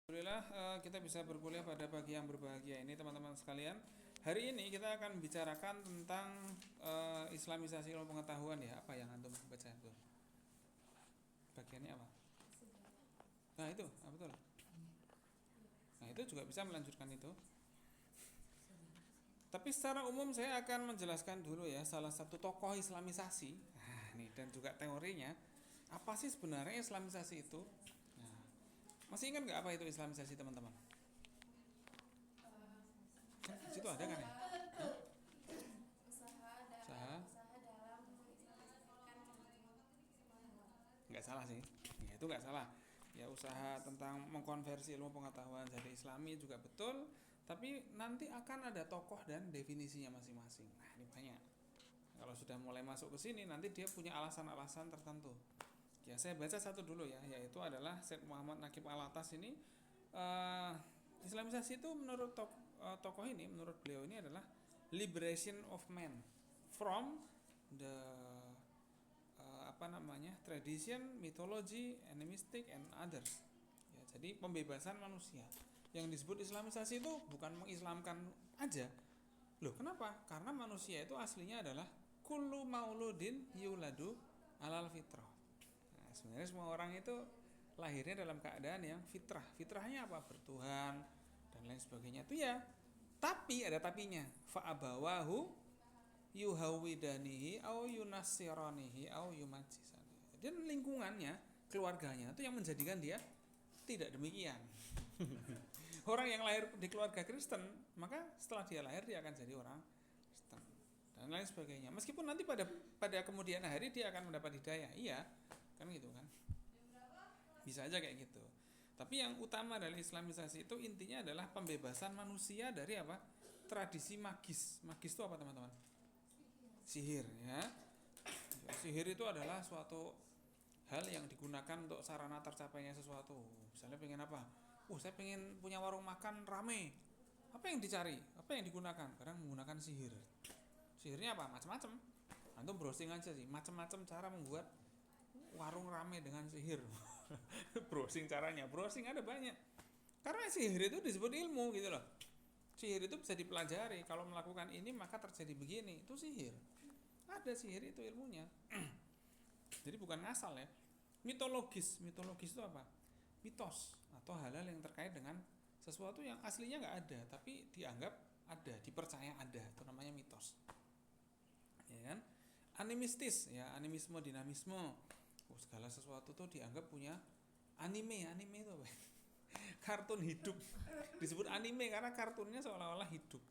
Alhamdulillah kita bisa berkuliah pada pagi yang berbahagia ini teman-teman sekalian. Hari ini kita akan bicarakan tentang Islamisasi ilmu pengetahuan ya. Apa yang antum baca itu? Bagiannya apa? Nah itu, betul. Nah itu juga bisa melanjutkan itu. Tapi secara umum saya akan menjelaskan dulu ya salah satu tokoh Islamisasi. Nah, nih dan juga teorinya. Apa sih sebenarnya Islamisasi itu? Nah, masih ingat nggak apa itu Islamisasi teman-teman? Situ ada kan ya? Hah? Usaha? Dalam mengislamisasikan pengetahuan. Nggak salah sih. Ya itu nggak salah. Ya usaha tentang mengkonversi ilmu pengetahuan jadi Islami juga betul. Tapi nanti akan ada tokoh dan definisinya masing-masing. Nah ini banyak. Kalau sudah mulai masuk ke sini nanti dia punya alasan-alasan tertentu. Ya saya baca satu dulu ya, yaitu adalah Syekh Muhammad Naqib Al-Atas ini. eh, Islamisasi itu menurut tokoh ini, menurut beliau ini adalah liberation of man from the tradition, mythology, animistic and others. Ya, jadi pembebasan manusia. Yang disebut Islamisasi itu bukan mengislamkan aja. Loh, kenapa? Karena manusia itu aslinya adalah kullu mauludin yuladu alal fitrah. Nah, sebenarnya semua orang itu lahirnya dalam keadaan yang fitrah. Fitrahnya apa? Bertuhan dan lain sebagainya. Itu ya. Tapi ada tapinya. Fa'abawahu yuhawidanihi au yunassiranihi au yumajisanihi. Dan lingkungannya, keluarganya itu yang menjadikan dia tidak demikian. Orang yang lahir di keluarga Kristen, maka setelah dia lahir dia akan jadi orang Kristen dan lain sebagainya. Meskipun nanti pada kemudian hari dia akan mendapat hidayah, iya, kan gitu kan. Bisa aja kayak gitu. Tapi yang utama dari Islamisasi itu intinya adalah pembebasan manusia dari apa? Tradisi magis. Magis itu apa teman-teman? Sihir ya. Sihir itu adalah suatu hal yang digunakan untuk sarana tercapainya sesuatu. Misalnya pengen apa? Saya pengen punya warung makan rame. Apa yang dicari? Apa yang digunakan? Kadang menggunakan sihir. Sihirnya apa? Macam-macam. Antum browsing aja sih, macam-macam cara membuat warung rame dengan sihir. Browsing caranya, browsing ada banyak. Karena sihir itu disebut ilmu gitu loh. Sihir itu bisa dipelajari. Kalau melakukan ini maka terjadi begini. Itu sihir. Ada sihir itu ilmunya. Jadi bukan ngasal ya. Mitologis itu apa? Mitos atau hal-hal yang terkait dengan sesuatu yang aslinya nggak ada tapi dianggap ada, dipercaya ada. Itu namanya mitos. Ya kan? Animistis ya, animisme, dinamisme. Segala sesuatu tuh dianggap punya anime itu apa? Kartun hidup. Disebut anime karena kartunnya seolah-olah hidup.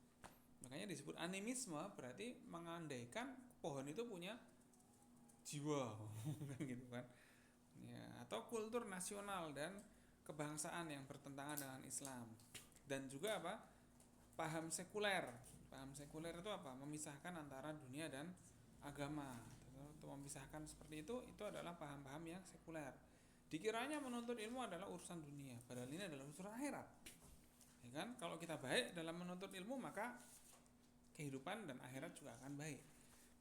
Makanya disebut animisme, berarti mengandaikan pohon itu punya jiwa kan gitu kan ya. Atau kultur nasional dan kebangsaan yang bertentangan dengan Islam. Dan juga apa, paham sekuler itu apa, memisahkan antara dunia dan agama. Untuk memisahkan seperti itu adalah paham-paham yang sekuler. Dikiranya menuntut ilmu adalah urusan dunia, padahal ini adalah urusan akhirat ya kan. Kalau kita baik dalam menuntut ilmu maka kehidupan dan akhirat juga akan baik.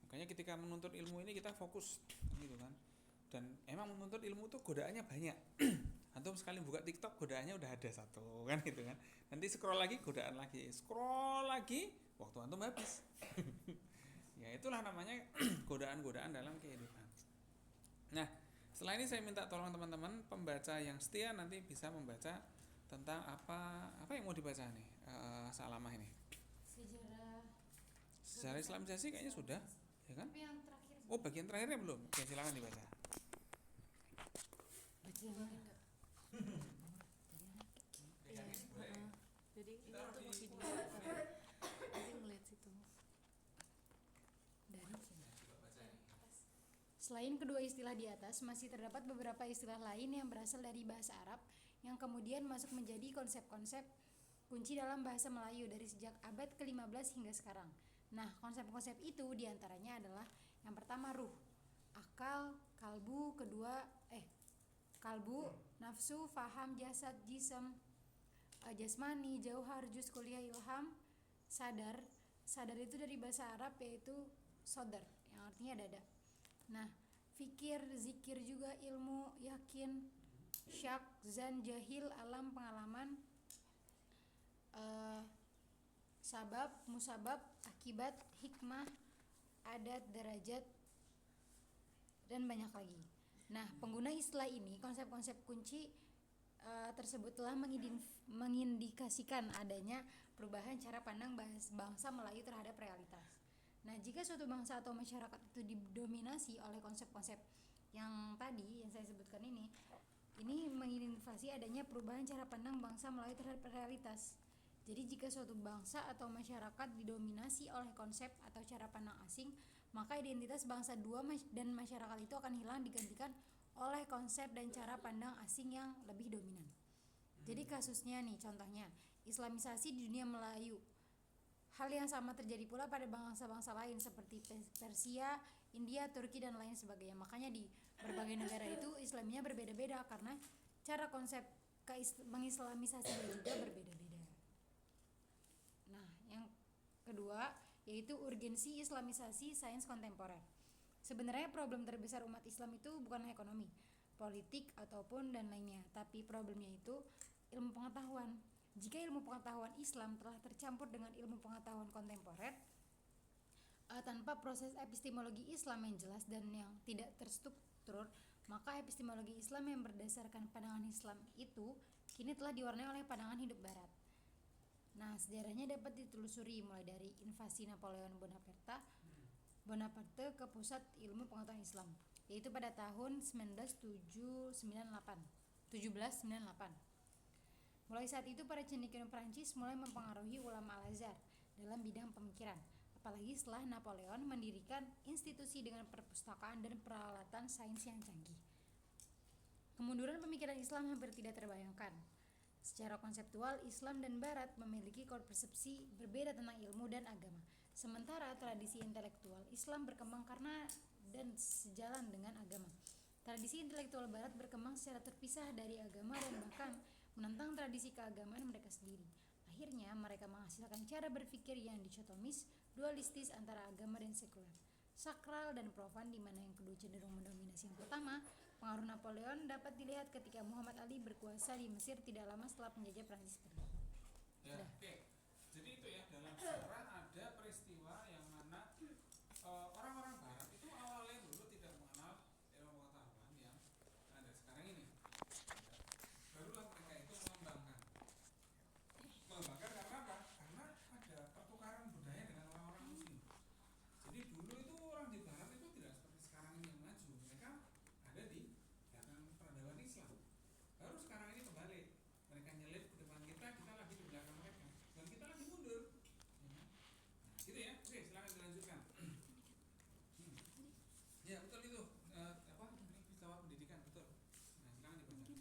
Makanya ketika menuntut ilmu ini kita fokus gitu kan. Dan emang menuntut ilmu tuh godaannya banyak. Antum sekali buka TikTok godaannya udah ada satu kan gitu kan. Nanti scroll lagi godaan lagi, scroll lagi waktu antum habis. Ya itulah namanya godaan-godaan dalam kehidupan. Nah, setelah ini saya minta tolong teman-teman pembaca yang setia nanti bisa membaca tentang apa yang mau dibaca nih. Salamah ini. Sejarah Islamisasi kayaknya sudah, ya kan? Tapi yang terakhir. Oh, bagian terakhirnya belum. Oke, silakan dibaca. Jadi ini untuk video nanti ngeliat situ dari sini. Selain kedua istilah di atas, masih terdapat beberapa istilah lain yang berasal dari bahasa Arab yang kemudian masuk menjadi konsep-konsep kunci dalam bahasa Melayu dari sejak abad ke-15 hingga sekarang. Nah, konsep-konsep itu diantaranya adalah yang pertama ruh, akal, kalbu, kalbu, nafsu, faham, jasad, jism, jasmani, jauhar, juz, kuliah, ilham, sadar. Sadar itu dari bahasa Arab yaitu sodar yang artinya dada. Nah, fikir, zikir juga ilmu, yakin, syak, zan, jahil, alam, pengalaman, sabab, musabab, akibat, hikmah, adat, derajat, dan banyak lagi. Nah, pengguna istilah ini, konsep-konsep kunci tersebut telah mengindikasikan adanya perubahan cara pandang bangsa Melayu terhadap realitas. Nah, jika suatu bangsa atau masyarakat itu didominasi oleh konsep-konsep yang tadi yang saya sebutkan ini mengindikasi adanya perubahan cara pandang bangsa Melayu terhadap realitas. Jadi jika suatu bangsa atau masyarakat didominasi oleh konsep atau cara pandang asing, maka identitas bangsa dan masyarakat itu akan hilang digantikan oleh konsep dan cara pandang asing yang lebih dominan. Jadi kasusnya nih, contohnya Islamisasi di dunia Melayu. Hal yang sama terjadi pula pada bangsa-bangsa lain seperti Persia, India, Turki, dan lain sebagainya. Makanya di berbagai negara itu Islamnya berbeda-beda karena cara konsep mengislamisasinya juga berbeda-beda. Nah, yang kedua yaitu urgensi Islamisasi sains kontemporer. Sebenarnya problem terbesar umat Islam itu bukanlah ekonomi, politik, ataupun dan lainnya, tapi problemnya itu ilmu pengetahuan. Jika ilmu pengetahuan Islam telah tercampur dengan ilmu pengetahuan kontemporer tanpa proses epistemologi Islam yang jelas dan yang tidak terstruktur, maka epistemologi Islam yang berdasarkan pandangan Islam itu kini telah diwarnai oleh pandangan hidup Barat. Nah, sejarahnya dapat ditelusuri mulai dari invasi Napoleon Bonaparte ke pusat ilmu pengetahuan Islam, yaitu pada tahun 1798. Mulai saat itu para cendekiawan Prancis mulai mempengaruhi ulama Al-Azhar dalam bidang pemikiran, apalagi setelah Napoleon mendirikan institusi dengan perpustakaan dan peralatan sains yang canggih. Kemunduran pemikiran Islam hampir tidak terbayangkan. Secara konseptual, Islam dan Barat memiliki persepsi berbeda tentang ilmu dan agama. Sementara tradisi intelektual Islam berkembang karena dan sejalan dengan agama. Tradisi intelektual Barat berkembang secara terpisah dari agama dan bahkan menentang tradisi keagamaan mereka sendiri. Akhirnya mereka menghasilkan cara berpikir yang dichotomis, dualistis antara agama dan sekuler, sakral dan profan, di mana yang kedua cenderung mendominasi yang pertama. Pengaruh Napoleon dapat dilihat ketika Muhammad Ali berkuasa di Mesir tidak lama setelah penjajah Prancis pergi. Ya, oke. Jadi itu ya, dalam sejarah ada peristiwa yang mana orang-orang Barat itu awalnya dulu tidak mengenal ilmu pengetahuan yang ada sekarang ini. Barulah mereka itu mengembangkan karena apa? Karena ada pertukaran budaya dengan orang-orang Muslim. Jadi dulu itu orang di Barat itu tidak seperti sekarang ini yang maju. Mereka ada di belakang peradaban Islam. Baru sekarang ini kebalik. Mereka nyelip ke depan kita lagi di belakang mereka. Dan kita lagi mundur. Nah, gitu ya. Oke, silakan dilanjutkan. Ya, betul itu. Peristiwa pendidikan, betul. Nah, silakan dibaca.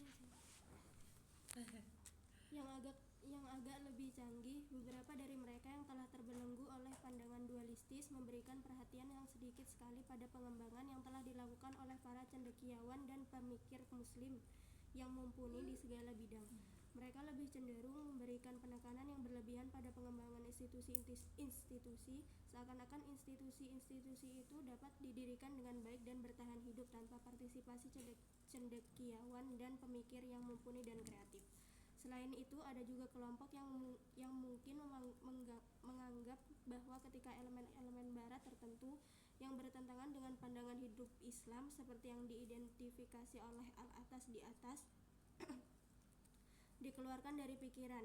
Yang agak lebih canggih, beberapa dari mereka yang telah terbelenggu oleh pandangan dualistis memberikan perhatian yang sedikit sekali pada pengembangan yang telah dilakukan oleh para cendekiawan dan pemikir Muslim yang mumpuni di segala bidang. Mereka lebih cenderung memberikan penekanan yang berlebihan pada pengembangan institusi, seakan-akan institusi-institusi itu dapat didirikan dengan baik dan bertahan hidup tanpa partisipasi cendekiawan dan pemikir yang mumpuni dan kreatif. Selain itu, ada juga kelompok yang mungkin menganggap bahwa ketika elemen-elemen Barat tertentu yang bertentangan dengan pandangan hidup Islam seperti yang diidentifikasi oleh al-atas di atas dikeluarkan dari pikiran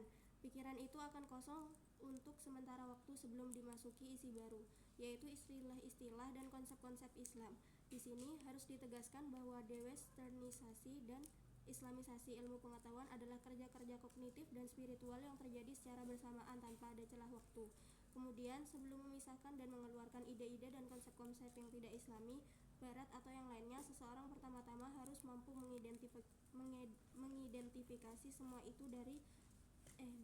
itu akan kosong untuk sementara waktu sebelum dimasuki isi baru, yaitu istilah-istilah dan konsep-konsep Islam. Di sini harus ditegaskan bahwa dewesternisasi dan Islamisasi ilmu pengetahuan adalah kerja-kerja kognitif dan spiritual yang terjadi secara bersamaan tanpa ada celah waktu. Kemudian, sebelum memisahkan dan mengeluarkan ide-ide dan konsep-konsep yang tidak Islami, Barat atau yang lainnya, seseorang pertama-tama harus mampu mengidentifikasi semua itu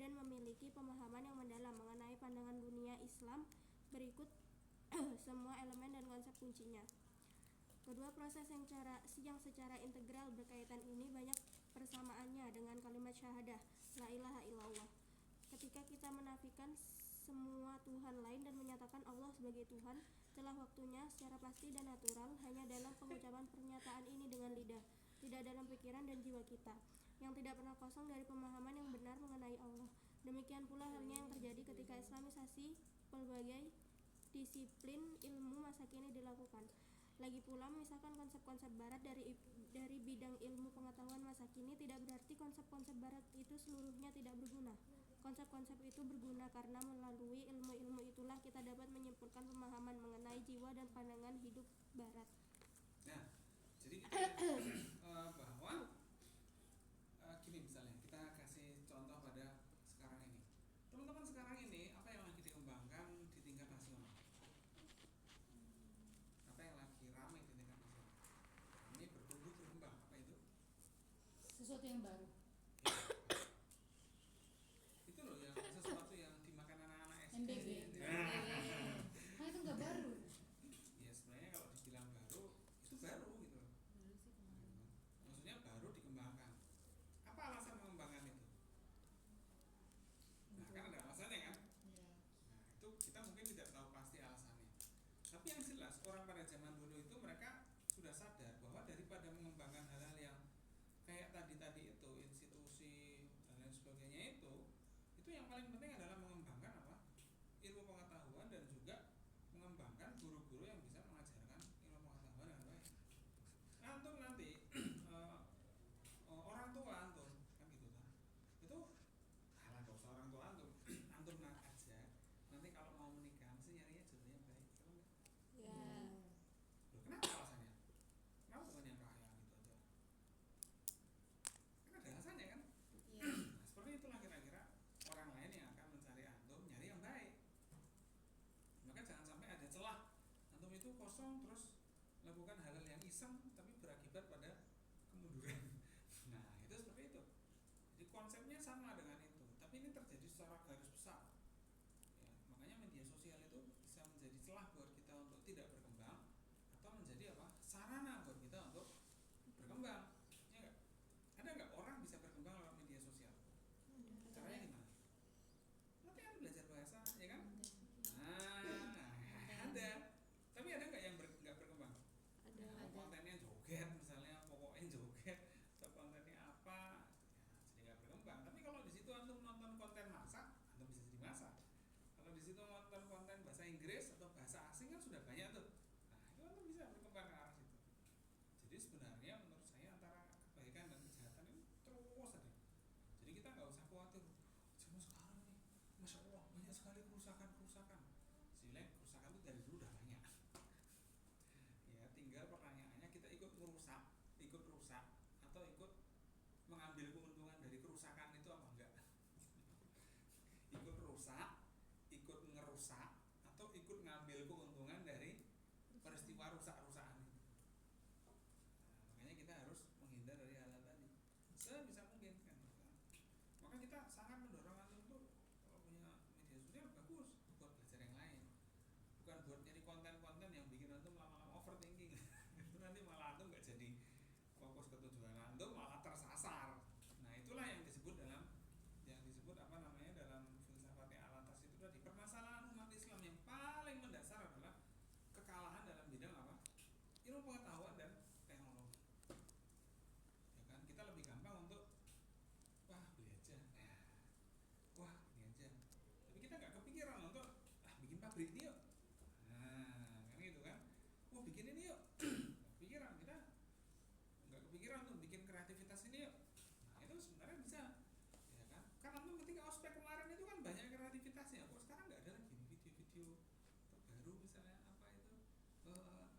dan memiliki pemahaman yang mendalam mengenai pandangan dunia Islam. Berikut semua elemen dan konsep kuncinya. Kedua proses yang secara integral berkaitan ini banyak persamaannya dengan kalimat syahadah, la ilaha illallah. Ketika kita menafikan semua Tuhan lain dan menyatakan Allah sebagai Tuhan, telah waktunya secara pasti dan natural hanya dalam pengucapan pernyataan ini dengan lidah. tidak dalam pikiran dan jiwa kita, yang tidak pernah kosong dari pemahaman yang benar mengenai Allah. Demikian pula halnya yang terjadi ketika islamisasi pelbagai disiplin ilmu masa kini dilakukan. Lagi pula, memisahkan konsep-konsep barat dari bidang ilmu pengetahuan masa kini tidak berarti konsep-konsep barat itu seluruhnya tidak berguna. Konsep-konsep itu berguna karena melalui ilmu-ilmu itulah kita dapat menyimpulkan pemahaman mengenai jiwa dan pandangan hidup barat. Nah, jadi kita bahwa gini, misalnya kita kasih contoh pada sekarang ini. Teman-teman sekarang ini apa yang lagi dikembangkan di tingkat nasional? Apa yang lagi ramai di tingkat nasional? Ini bertumbuh berkembang, apa itu? Sesuatu yang baru. Itu loh yang sesuatu yang dimakan anak-anak SD. MBG. Nah, itu nggak baru. Ya sebenarnya kalau dibilang baru itu baru gitu loh. Maksudnya baru dikembangkan. Apa alasan mengembangkan itu? Nah kan ada alasannya kan. Nah itu kita mungkin tidak tahu pasti alasannya. Tapi yang jelas orang pada zaman dulu itu mereka sudah sadar bahwa daripada mengembangkan hal-hal yang kayak tadi itu institusi dan lain sebagainya itu yang paling penting adalah mengembangkan apa? Ilmu pengetahuan dan juga mengembangkan guru-guru yang bisa mengajarkan ilmu pengetahuan dengan baik. Antum nanti orang tua antum kan gitu kan. Itu halah gak usah orang tua antum. Antum aja. Nanti kalau mau menikah mesti nyarinya jodohnya baik. Kalau enggak? Ya. Loh, kenapa alasannya? Kenapa bukan yang kaya gitu aja? Kan ada alasannya kan? Ya. Nah, seperti itulah kira-kira orang lain yang akan mencari antum nyari yang baik. Maka jangan sampai ada celah antum itu kosong terus melakukan hal-hal yang iseng tapi berakibat pada kemunduran. Nah itu seperti itu. Jadi konsepnya sama dengan itu, tapi ini terjadi secara garis besar. Ya, makanya media sosial itu bisa menjadi celah buat kita untuk tidak berkembang atau menjadi apa? Sarana buat kita untuk berkembang. Ya enggak? Ada nggak orang bisa berkembang lewat media sosial? Caranya gimana? Nanti kan belajar bahasa, ya kan? Nah, ada. Tapi ada nggak yang nggak berkembang? Ada. Kontennya joget misalnya, pokoknya joget. Atau kontennya apa? Ya, jadi nggak berkembang. Tapi kalau di situ antum nonton konten masak, antum bisa jadi masak. Kalau di situ nonton konten bahasa Inggris atau bahasa asing kan sudah banyak tuh. Nah, itu antum bisa berkembang ke arah situ. Jadi sebenarnya menurut saya antara kebaikan dan kejahatan itu terus ada. Jadi kita nggak usah khawatir. Zaman sekarang nih, masya Allah banyak sekali kerusakan. Sebenarnya kerusakan itu dari dulu udah banyak. Ya tinggal pertanyaannya kita ikut rusak atau ikut mengambil keuntungan dari kerusakan itu apa enggak? Ikut rusak, ikut ngerusak, atau ikut ngambil keuntungan dari peristiwa rusak-rusakan itu. Nah, makanya kita harus menghindar dari hal-hal tadi sebisa mungkin kan. Maka kita sangat mendorong antum tuh kalau punya media sosial bagus buat belajar yang lain, bukan buat nyari konten-konten yang bikin antum lama-lama overthinking. Itu nanti malah antum nggak jadi fokus ke tujuan antum, malah tersasar. Nah itulah yang disebut apa namanya dalam filsafatnya Al-Atas itu tadi, permasalahan umat Islam yang paling mendasar adalah kekalahan dalam bidang apa? Ilmu pengetahuan dan teknologi. Ya kan kita lebih gampang untuk wah beli aja, wah ini aja. Tapi kita nggak kepikiran untuk bikin pabrik ini yuk. Nah kan gitu kan, wah bikin ini yuk. Pikiran kita nggak kepikiran untuk bikin kreativitas ini yuk. Nah itu sebenarnya bisa, ya kan? Karena tuh ketika ospek kemarin itu kan banyak kreativitasnya. Kok sekarang nggak ada lagi video-video terbaru misalnya apa itu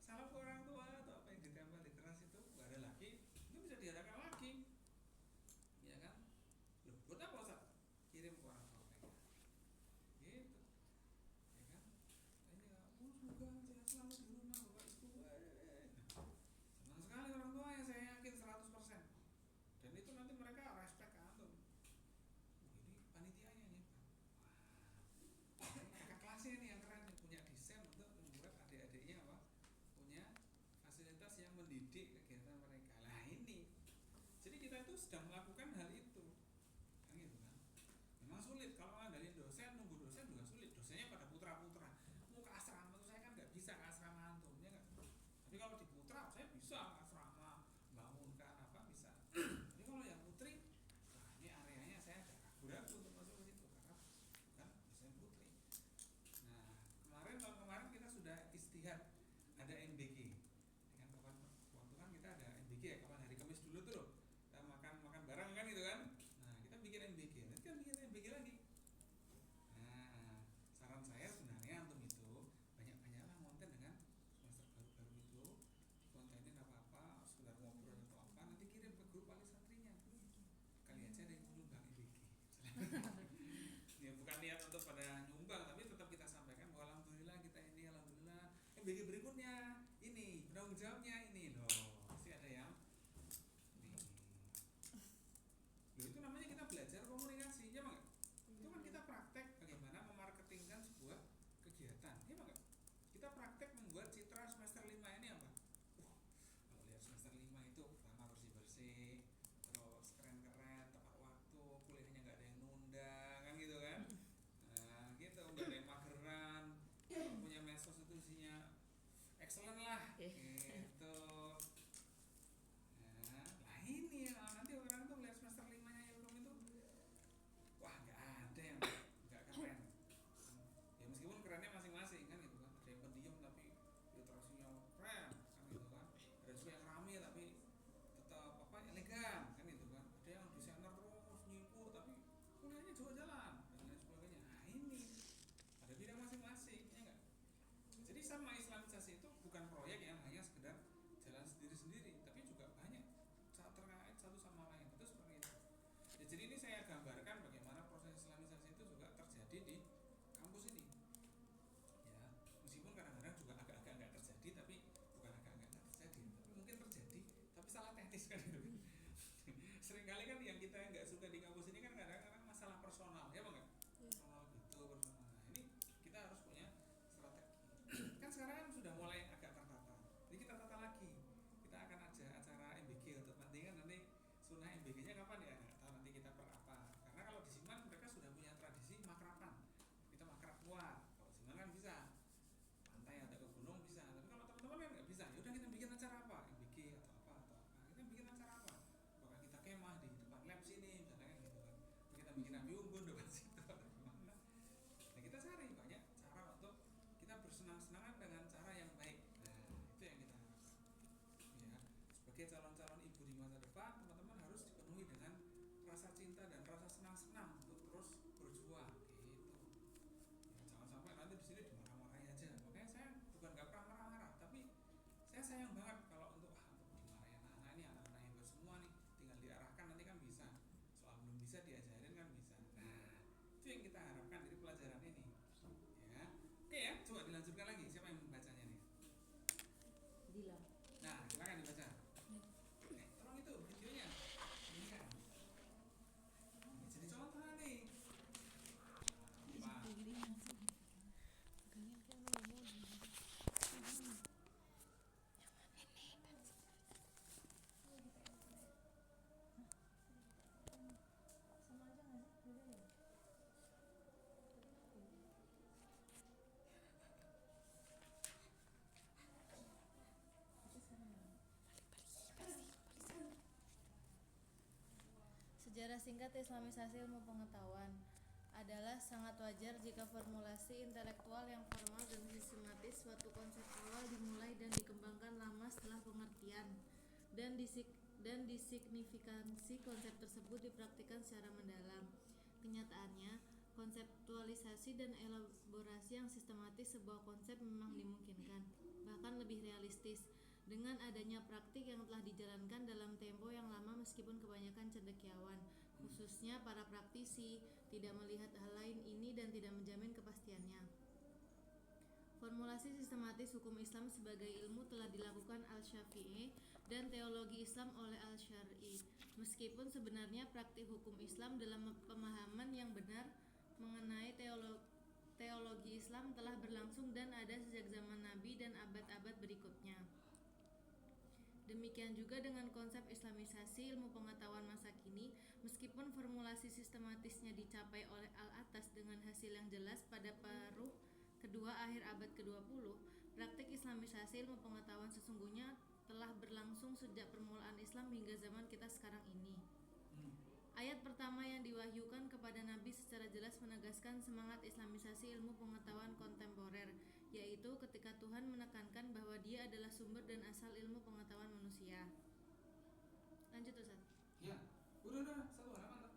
salam ke orang tua atau apa yang ditempel di keras itu nggak ada lagi. Itu bisa diadakan lagi, ya kan? Loh, buat apa Ustaz? Kirim ke orang tua mereka. Gitu. Ya kan? Ini semoga saya selalu di rumah Bapak Ibu. Senang sekali orang tua ya, saya yakin 100%. Dan itu nanti mereka respect ke antum. Ini panitianya nih. Wah. Kakak kelasnya nih yang keren nih, punya desain untuk membuat adik-adiknya apa? Punya fasilitas yang mendidik kegiatan mereka. Nah ini. Jadi kita itu sedang melakukan hal itu. Kan gitu kan. Memang sulit kalau ngandelin dosen, nunggu dosen juga sulit. Dosennya pada putra-putra. Mau ke asrama tuh saya kan nggak bisa ke asrama antum, ya nggak. Tapi kalau di putra saya bisa ke asrama, bangunkan apa IMBG berikutnya ini penanggung jawabnya ini loh, pasti ada yang ini. Loh, itu namanya kita belajar komunikasi, ya Bang? Itu kan kita praktek bagaimana memarketingkan sebuah kegiatan, ya Bang? Kita praktek membuat citra semester 5 ini apa? Kalau lihat semester 5 itu pertama bersih-bersih, terus keren-keren, tepat waktu, kuliahnya nggak ada yang nunda, kan gitu kan? Nah, gitu, nggak ada yang mageran, punya medsos itu isinya excellent lah, gitu. Nah ini ya, nanti orang tuh lihat semester 5-nya Ilkom itu, wah nggak ada yang nggak keren. Ya meskipun kerennya masing-masing kan gitu kan, ada yang pendiam tapi literasinya keren kan gitu kan, ada juga yang rame tapi tetap apa elegan kan gitu kan, ada yang desainer terus nyingkur tapi kuliahnya juga jalan dan lain sebagainya. Nah ini ada bidang masing-masing, ya enggak? Jadi sama Islamisasi itu bukan proyek yang hanya sekedar jalan sendiri-sendiri, tapi juga banyak terkait satu sama lain, itu seperti itu. Ya, jadi ini saya gambarkan bagaimana proses Islamisasi itu juga terjadi di kampus ini. Ya, meskipun kadang-kadang juga agak-agak nggak terjadi, tapi bukan agak-agak nggak terjadi, tapi mungkin terjadi, tapi salah teknis kan itu. Seringkali kan yang kita nggak suka di kampus ini kan kadang-kadang masalah personal, ya Bang? Oh gitu personal. Nah, ini kita harus punya strategi. Kan sekarang kan sudah mulai agak tertata. Jadi kita tata lagi. Kita akan ada acara MBG untuk nanti kan nanti sunnah MBG-nya kapan ya? Nggak tahu nanti kita per apa. Karena kalau di Siman mereka sudah punya tradisi makrapan. Kita makrab luar. Kalau Siman kan bisa pantai atau ke gunung bisa. Tapi kalau teman-teman kan nggak bisa. Ya udah kita bikin acara apa? MBG atau apa. Kita bikin acara apa? Apakah kita kemah di depan lab sini misalnya kan gitu kan. Kita bikin api unggun depan situ atau gimana? Nah kita cari banyak cara untuk kita bersenang-senangan dengan cara yang baik. Nah itu yang kita harapkan. Ya, sebagai calon-calon ibu di masa depan, teman-teman harus dipenuhi dengan rasa cinta dan rasa senang-senang untuk terus berjuang. Gitu. Ya, jangan sampai nanti di sini dimarah-marahin aja. Makanya saya bukan nggak pernah marah-marah, tapi saya sayang banget kalau untuk dimarahin anak-anak ini, anak-anak yang semua nih, tinggal diarahkan nanti kan bisa. Soal belum bisa diajarin kan bisa. Nah itu yang kita harapkan dari pelajaran ini. Ya, oke ya, coba dilanjutkan lagi. Siapa yang membacanya nih? Dila. Nah, silakan dibaca. Tolong itu videonya. Ini kan. Ini jadi contoh nih. Pak. Sejarah singkat Islamisasi ilmu pengetahuan adalah sangat wajar jika formulasi intelektual yang formal dan sistematis suatu konsep awal dimulai dan dikembangkan lama setelah pengertian dan disignifikansi konsep tersebut dipraktikkan secara mendalam. Kenyataannya, konseptualisasi dan elaborasi yang sistematis sebuah konsep memang dimungkinkan, bahkan lebih realistis, dengan adanya praktik yang telah dijalankan dalam tempo yang lama meskipun kebanyakan cendekiawan, khususnya para praktisi, tidak melihat hal lain ini dan tidak menjamin kepastiannya. Formulasi sistematis hukum Islam sebagai ilmu telah dilakukan Al-Syafi'i dan teologi Islam oleh Al-Syar'i. Meskipun sebenarnya praktik hukum Islam dalam pemahaman yang benar mengenai teologi Islam telah berlangsung dan ada sejak zaman Nabi dan abad-abad berikutnya. Demikian juga dengan konsep Islamisasi ilmu pengetahuan masa kini, meskipun formulasi sistematisnya dicapai oleh Al-Atas dengan hasil yang jelas pada paruh kedua akhir abad ke-20, praktik Islamisasi ilmu pengetahuan sesungguhnya telah berlangsung sejak permulaan Islam hingga zaman kita sekarang ini. Ayat pertama yang diwahyukan kepada Nabi secara jelas menegaskan semangat Islamisasi ilmu pengetahuan kontemporer, yaitu ketika Tuhan menekankan bahwa Dia adalah sumber dan asal ilmu pengetahuan manusia. Lanjut Ustaz. Ya, udah satu halaman.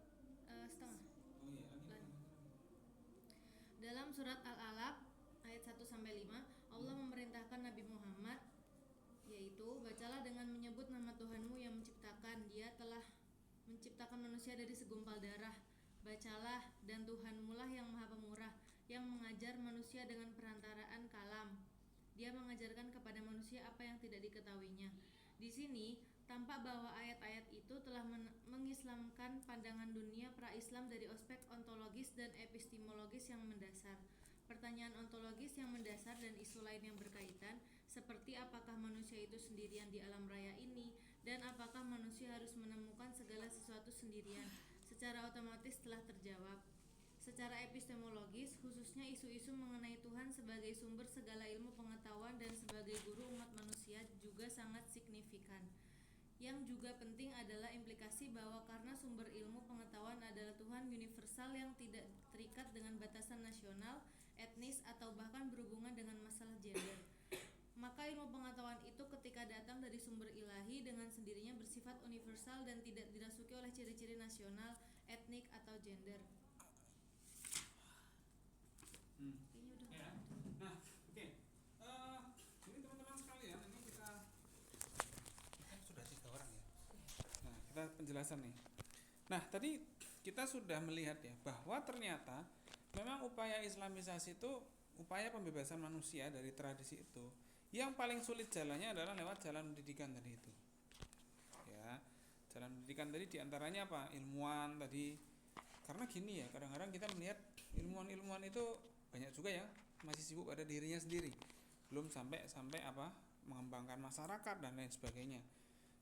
Setengah. Oh iya, lagi. Dalam surat Al-Alaq ayat 1-5, Allah memerintahkan Nabi Muhammad, yaitu bacalah dengan menyebut nama Tuhanmu yang menciptakan. Dia telah menciptakan manusia dari segumpal darah. Bacalah, dan Tuhanmu lah yang maha pemurah, yang mengajar manusia dengan perantaraan kalam. Dia mengajarkan kepada manusia apa yang tidak diketahuinya. Di sini tampak bahwa ayat-ayat itu telah mengislamkan pandangan dunia pra-Islam dari aspek ontologis dan epistemologis yang mendasar. Pertanyaan ontologis yang mendasar dan isu lain yang berkaitan, seperti apakah manusia itu sendirian di alam raya ini, dan apakah manusia harus menemukan segala sesuatu sendirian, secara otomatis telah terjawab. Secara epistemologis, khususnya isu-isu mengenai Tuhan sebagai sumber segala ilmu pengetahuan dan sebagai guru umat manusia juga sangat signifikan. Yang juga penting adalah implikasi bahwa karena sumber ilmu pengetahuan adalah Tuhan universal yang tidak terikat dengan batasan nasional, etnis, atau bahkan berhubungan dengan masalah gender, maka ilmu pengetahuan itu ketika datang dari sumber ilahi dengan sendirinya bersifat universal dan tidak dirasuki oleh ciri-ciri nasional, etnik, atau gender. Ini udah Ya. Nah, oke. Ini teman-teman sekalian, ini kita kan sudah 3 orang ya. Nah, kita penjelasan nih. Nah, tadi kita sudah melihat ya bahwa ternyata memang upaya Islamisasi itu upaya pembebasan manusia dari tradisi itu. Yang paling sulit jalannya adalah lewat jalan pendidikan tadi itu. Ya, jalan pendidikan tadi diantaranya apa? Ilmuwan tadi. Karena gini ya, kadang-kadang kita melihat ilmuwan-ilmuwan itu banyak juga ya masih sibuk pada dirinya sendiri, belum sampai apa mengembangkan masyarakat dan lain sebagainya.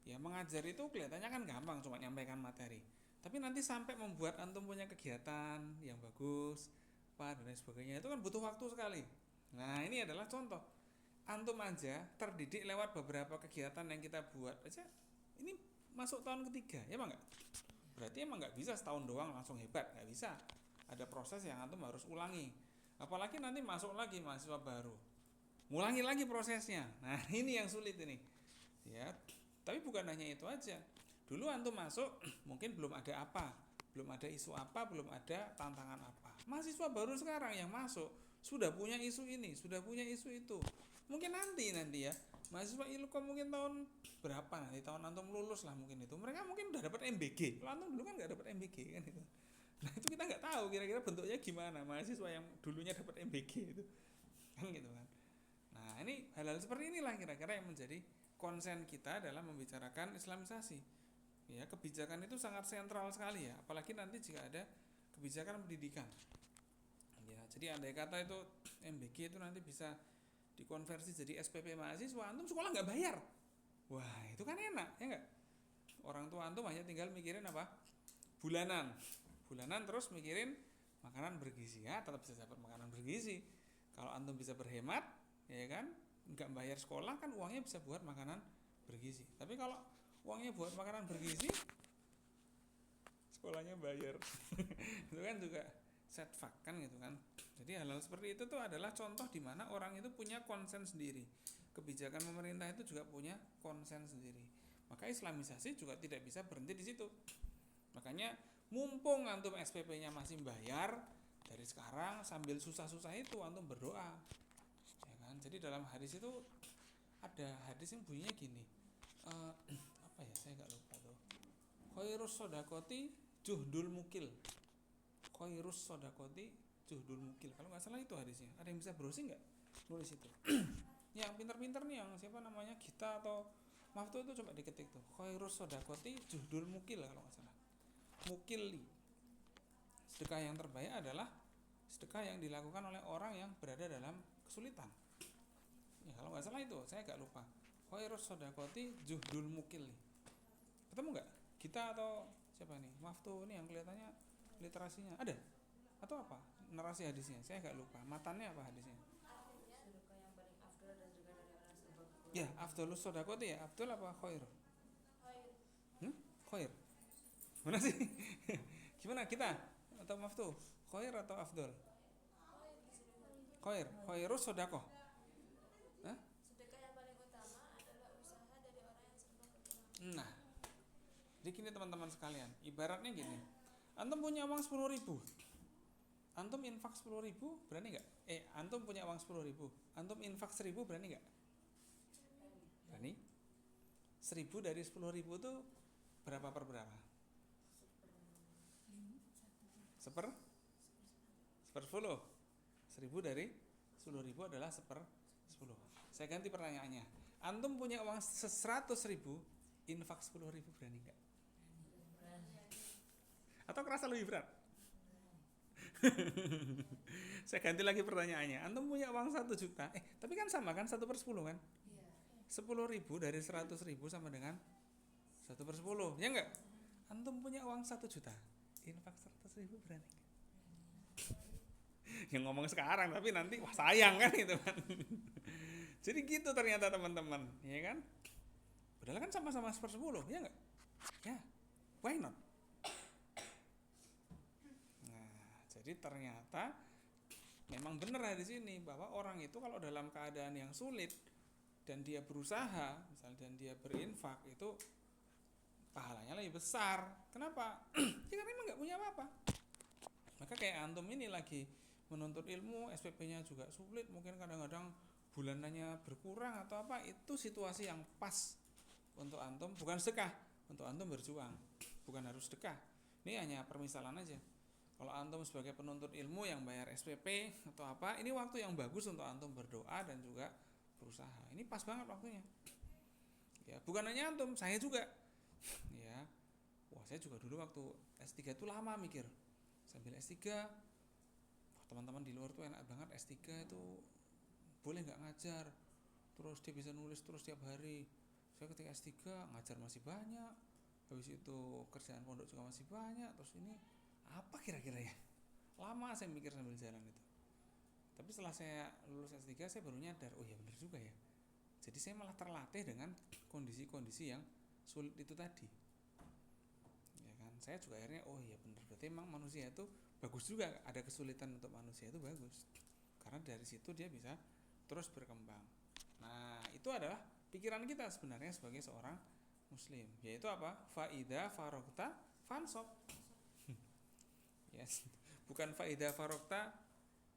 Ya mengajar itu kelihatannya kan gampang, cuma nyampaikan materi, tapi nanti sampai membuat antum punya kegiatan yang bagus dan lain sebagainya itu kan butuh waktu sekali. Nah ini adalah contoh, antum aja terdidik lewat beberapa kegiatan yang kita buat aja, ini masuk tahun ketiga ya emang nggak? Berarti emang nggak bisa setahun doang langsung hebat, nggak bisa, ada proses yang antum harus ulangi. Apalagi nanti masuk lagi mahasiswa baru, ngulangi lagi prosesnya. Nah ini yang sulit ini ya. Tapi bukan hanya itu aja, dulu antum masuk mungkin belum ada apa, belum ada isu apa, belum ada tantangan apa. Mahasiswa baru sekarang yang masuk sudah punya isu ini, sudah punya isu itu. Mungkin nanti ya mahasiswa ilkom mungkin tahun berapa nanti, tahun antum lulus lah mungkin itu, mereka mungkin udah dapat MBG. Kalau antum dulu kan nggak dapat MBG kan itu. Nah itu kita nggak tahu kira-kira bentuknya gimana mahasiswa yang dulunya dapat MBG itu kan gitu kan. Nah ini hal-hal seperti inilah kira-kira yang menjadi konsen kita dalam membicarakan Islamisasi. Ya kebijakan itu sangat sentral sekali ya, apalagi nanti jika ada kebijakan pendidikan. Ya jadi andai kata itu MBG itu nanti bisa dikonversi jadi SPP mahasiswa, antum sekolah nggak bayar. Wah itu kan enak ya nggak? Orang tua antum hanya tinggal mikirin apa? Bulanan terus mikirin makanan bergizi, ya tetap bisa dapat makanan bergizi. Kalau antum bisa berhemat ya kan, nggak bayar sekolah kan uangnya bisa buat makanan bergizi. Tapi kalau uangnya buat makanan bergizi, sekolahnya bayar itu kan juga setback kan gitu kan. Jadi hal-hal seperti itu tuh adalah contoh di mana orang itu punya konsen sendiri, kebijakan pemerintah itu juga punya konsen sendiri. Maka Islamisasi juga tidak bisa berhenti di situ. Makanya mumpung antum SPP-nya masih bayar, dari sekarang sambil susah-susah itu antum berdoa ya kan. Jadi dalam hadis itu ada hadis yang bunyinya gini, apa ya saya nggak lupa tuh, khairus sodakoti juhdul mukil, khairus sodakoti juhdul mukil, kalau nggak salah itu hadisnya. Ada yang bisa browsing nggak nulis itu? Yang pintar-pintar nih, yang siapa namanya Gita atau Maftu itu coba diketik tuh, khairus sodakoti juhdul mukil kalau nggak salah. Mukilli, sedekah yang terbaik adalah sedekah yang dilakukan oleh orang yang berada dalam kesulitan. Ya kalau nggak salah itu, saya nggak lupa. Khairus sodakoti juhdul mukilli. Ketemu nggak? Kita atau siapa nih? Maftu ini yang kelihatannya literasinya ada atau apa? Narasi hadisnya saya nggak lupa. Matannya apa hadisnya? Sedekah yang paling afdal dan juga dari orang sebab. Ya, afdalus sodakoti ya. Afdal apa khair? Khair. Mana sih? Gimana kita atau Maftu? Khair atau afdal? Khairus sodakoh. Sedekah yang paling utama adalah usaha dari orang yang serba berpengalaman. Nah, jadi gini teman-teman sekalian, ibaratnya gini, antum punya uang 10.000, antum infak 10.000, berani nggak? Antum punya uang 10.000, antum infak 1.000, berani nggak? Berani? 1.000 dari 10.000 itu berapa per berapa? Seper 10. 1.000 dari 10.000 adalah seper 10. Saya ganti pertanyaannya. Antum punya uang 100.000, infak 10.000, berani nggak? Atau kerasa lebih berat? Saya ganti lagi pertanyaannya. Antum punya uang 1 juta, tapi kan sama kan 1/10 kan? 10.000 dari 100.000 sama dengan 1/10, ya enggak? Antum punya uang 1 juta, infak 100.000, berani nggak? Yang ngomong sekarang, tapi nanti wah sayang kan gitu kan. Jadi gitu ternyata teman-teman, ya kan? Padahal kan sama-sama 1/10, ya enggak? Ya, why not? Nah, jadi ternyata memang benar di sini bahwa orang itu kalau dalam keadaan yang sulit dan dia berusaha, misalnya dan dia berinfak, itu pahalanya lebih besar. Kenapa? Ya karena memang nggak punya apa-apa. Maka kayak antum ini lagi menuntut ilmu, SPP-nya juga sulit, mungkin kadang-kadang bulanannya berkurang atau apa, itu situasi yang pas untuk antum, bukan sedekah, untuk antum berjuang, bukan harus sedekah. Ini hanya permisalan aja. Kalau antum sebagai penuntut ilmu yang bayar SPP atau apa, ini waktu yang bagus untuk antum berdoa dan juga berusaha. Ini pas banget waktunya. Ya, bukan hanya antum, saya juga. Ya. Wah, saya juga dulu waktu S3 itu lama mikir. Sambil S3, teman-teman di luar tuh enak banget, S3 itu boleh nggak ngajar, terus dia bisa nulis terus tiap hari. Saya ketika S3 ngajar masih banyak, habis itu kerjaan pondok juga masih banyak, terus ini apa kira-kira ya? Lama saya mikir sambil jalan itu. Tapi setelah saya lulus S3 saya baru nyadar, oh ya benar juga ya. Jadi saya malah terlatih dengan kondisi-kondisi yang sulit itu tadi. Ya kan? Saya juga akhirnya oh iya benar, berarti memang manusia itu bagus juga, ada kesulitan untuk manusia itu bagus. Karena dari situ dia bisa terus berkembang. Nah, itu adalah pikiran kita sebenarnya sebagai seorang muslim, yaitu apa? Faida farokta fansop. Yes. Bukan faida farokta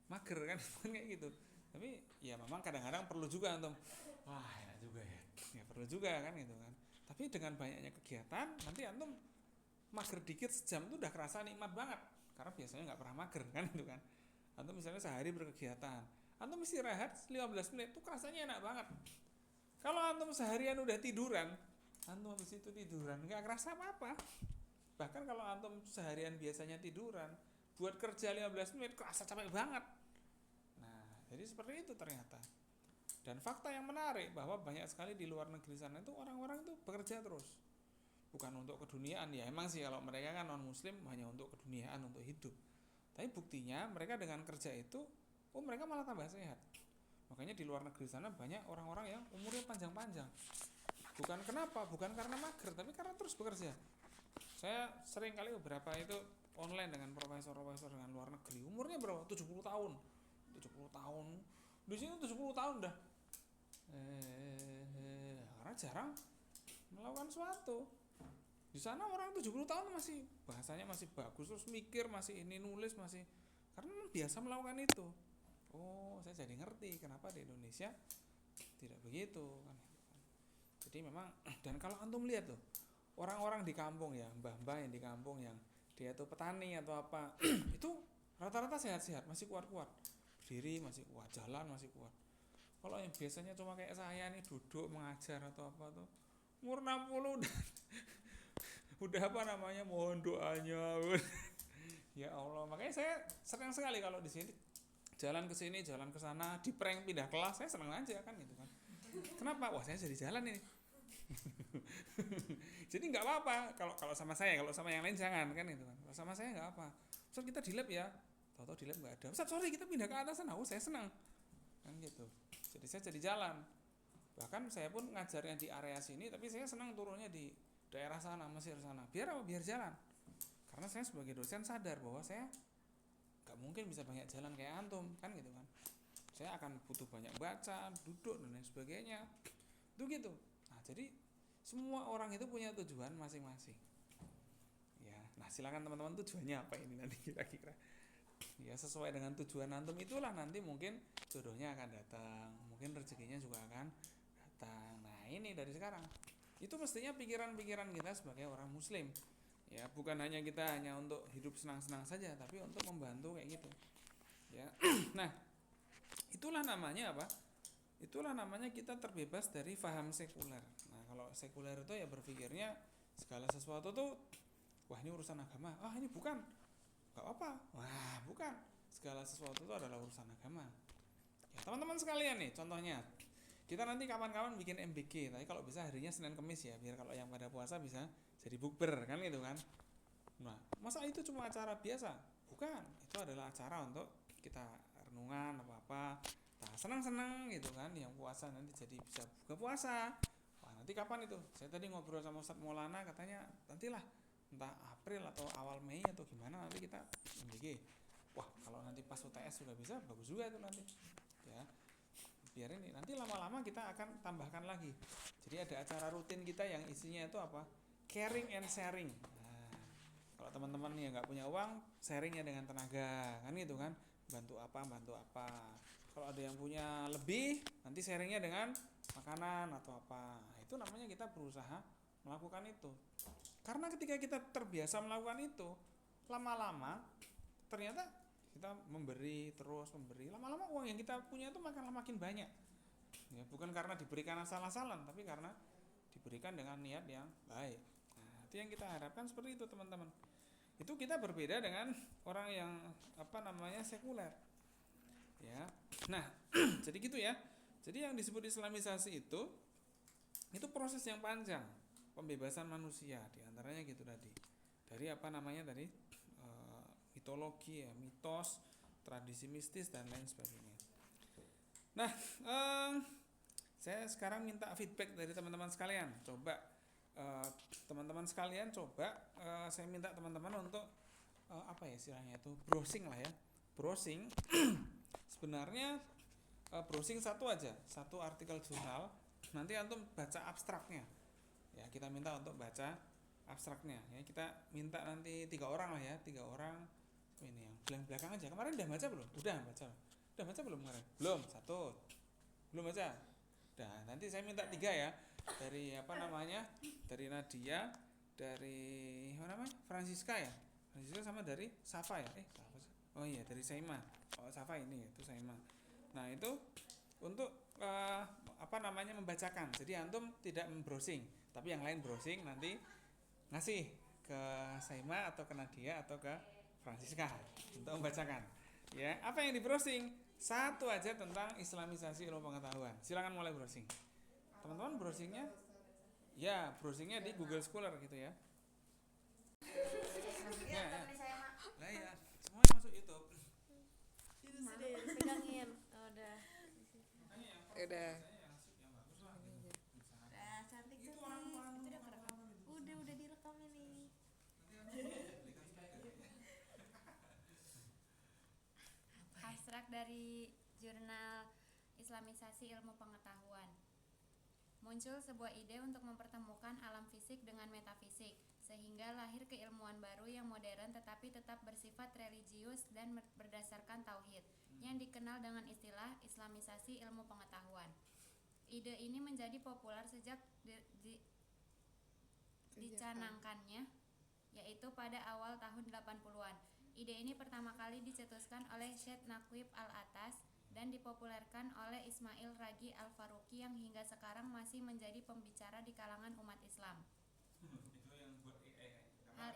mager kan, bukan kayak gitu. Tapi ya memang kadang-kadang perlu juga untuk wah ya juga ya. Ya perlu juga kan gitu kan. Tapi dengan banyaknya kegiatan, nanti antum mager dikit sejam itu udah kerasa nikmat banget. Karena biasanya nggak pernah mager kan itu kan. Antum misalnya sehari berkegiatan, antum istirahat 15 menit itu rasanya enak banget. Kalau antum seharian udah tiduran, antum habis itu tiduran nggak kerasa apa-apa. Bahkan kalau antum seharian biasanya tiduran, buat kerja 15 menit kerasa capek banget. Nah, jadi seperti itu ternyata. Dan fakta yang menarik bahwa banyak sekali di luar negeri sana itu orang-orang itu bekerja terus. Bukan untuk keduniaan, ya emang sih kalau mereka kan non muslim hanya untuk keduniaan, untuk hidup. Tapi buktinya mereka dengan kerja itu, oh mereka malah tambah sehat. Makanya di luar negeri sana banyak orang-orang yang umurnya panjang-panjang. Bukan kenapa, bukan karena mager, tapi karena terus bekerja. Saya sering kali beberapa itu online dengan profesor-profesor dengan luar negeri. Umurnya berapa? 70 tahun. 70 tahun. Di sini 70 tahun dah. Karena jarang melakukan sesuatu. Di sana orang 70 tahun masih bahasanya masih bagus, terus mikir, masih ini nulis, masih karena biasa melakukan itu. Oh, saya jadi ngerti kenapa di Indonesia tidak begitu kan. Jadi memang, dan kalau antum lihat tuh orang-orang di kampung ya, mbah-mbah yang di kampung yang dia tuh petani atau apa itu rata-rata sehat-sehat, masih kuat-kuat, berdiri masih kuat, jalan masih kuat. Kalau yang biasanya cuma kayak saya nih duduk mengajar atau apa tuh umur 60 udah apa namanya mohon doanya. Ya Allah, makanya saya senang sekali kalau di sini jalan ke sini, jalan ke sana, di prank pindah kelas, saya senang aja kan gitu kan. Kenapa? Wah, saya jadi jalan ini. Jadi nggak apa-apa kalau sama saya, kalau sama yang lain jangan kan gitu kan. Kalau sama saya nggak apa. Ustaz kita di lab ya, tahu-tahu di lab nggak ada. Ustaz sorry kita pindah ke atas sana, saya senang kan gitu. Jadi saya jadi jalan. Bahkan saya pun ngajarnya di area sini, tapi saya senang turunnya di daerah sana, Mesir sana. Biar apa? Biar jalan. Karena saya sebagai dosen sadar bahwa saya nggak mungkin bisa banyak jalan kayak antum kan gitu kan. Saya akan butuh banyak baca, duduk dan lain sebagainya. Itu gitu. Nah, jadi semua orang itu punya tujuan masing-masing. Ya, nah silakan teman-teman tujuannya apa ini nanti kira-kira. Ya sesuai dengan tujuan antum itulah nanti mungkin jodohnya akan datang, mungkin rezekinya juga akan datang. Nah, ini dari sekarang. Itu mestinya pikiran-pikiran kita sebagai orang muslim. Ya, bukan hanya kita hanya untuk hidup senang-senang saja, tapi untuk membantu kayak gitu. Ya. Nah, itulah namanya apa? itulah namanya kita terbebas dari faham sekuler. Nah, kalau sekuler itu ya berpikirnya segala sesuatu tuh, wah ini urusan agama, ini bukan, gak apa, wah bukan, segala sesuatu itu adalah urusan agama. Ya teman-teman sekalian nih, contohnya kita nanti kawan-kawan bikin MBG, tapi kalau bisa harinya Senin Kemis ya, biar kalau yang pada puasa bisa jadi bukber kan gitu kan. Nah, masa itu cuma acara biasa? Bukan, itu adalah acara untuk kita renungan apa-apa. Nah, senang-senang gitu kan, yang puasa nanti jadi bisa buka puasa. Wah, nanti kapan itu? Saya tadi ngobrol sama Ustadz Maulana, katanya nantilah entah April atau awal Mei atau gimana nanti kita MBG. Wah, kalau nanti pas UTS sudah bisa, bagus juga itu nanti. Ya. Biar ini nanti lama-lama kita akan tambahkan lagi. Jadi ada acara rutin kita yang isinya itu apa? Caring and sharing. Nah, kalau teman-teman yang nggak punya uang, sharingnya dengan tenaga, kan gitu kan? Bantu apa. Kalau ada yang punya lebih, nanti sharingnya dengan makanan atau apa. Nah, itu namanya kita berusaha melakukan itu. Karena ketika kita terbiasa melakukan itu, lama-lama ternyata kita memberi, lama-lama uang yang kita punya itu makin banyak. Ya, bukan karena diberikan asal-asalan, tapi karena diberikan dengan niat yang baik. Nah, itu yang kita harapkan seperti itu teman-teman. Itu kita berbeda dengan orang yang sekuler. Ya. Nah, jadi gitu ya. Jadi yang disebut Islamisasi itu proses yang panjang, pembebasan manusia, diantaranya gitu tadi. Dari mitologi ya, mitos, tradisi mistis dan lain sebagainya. Nah, saya sekarang minta feedback dari teman-teman sekalian. Coba teman-teman sekalian saya minta teman-teman untuk istilahnya itu browsing lah ya. Browsing sebenarnya browsing satu artikel jurnal, nanti antum baca abstraknya. Ya, kita minta untuk baca abstraknya. Ya, kita minta nanti 3 orang lah ya, 3 orang. Ini yang belakang aja. Kemarin udah baca belum? Udah baca belum kemarin? Belum, 1. Belum baca. Nah, nanti saya minta 3 ya. Dari dari Nadia, dari Francisca ya. Francisca sama dari Safa ya. Oh iya, dari Saima. Oh, Safa ini itu Saima. Nah, itu untuk membacakan. Jadi antum tidak membrowsing, tapi yang lain browsing, nanti ngasih ke Saima atau ke Nadia atau ke Francisca untuk membacakan. Ya, apa yang di browsing? Satu aja tentang Islamisasi ilmu pengetahuan. Silakan mulai browsing. Teman-teman browsingnya, ya browsingnya di Google Scholar gitu ya. Ya. Lah ya, semuanya masuk YouTube. Itu sudah pegangin. Udah. Udah. Cantik. Itu udah kerekam. Udah direkam ini. Abstrak dari jurnal Islamisasi Ilmu Pengetahuan. Muncul sebuah ide untuk mempertemukan alam fisik dengan metafisik, sehingga lahir keilmuan baru yang modern tetapi tetap bersifat religius dan berdasarkan tauhid, yang dikenal dengan istilah Islamisasi Ilmu Pengetahuan. Ide ini menjadi populer sejak dicanangkannya, yaitu pada awal tahun 80-an. Ide ini pertama kali dicetuskan oleh Syekh Naqib Al-Atas dan dipopulerkan oleh Ismail Ragi Al-Faruqi yang hingga sekarang masih menjadi pembicara di kalangan umat Islam. Hal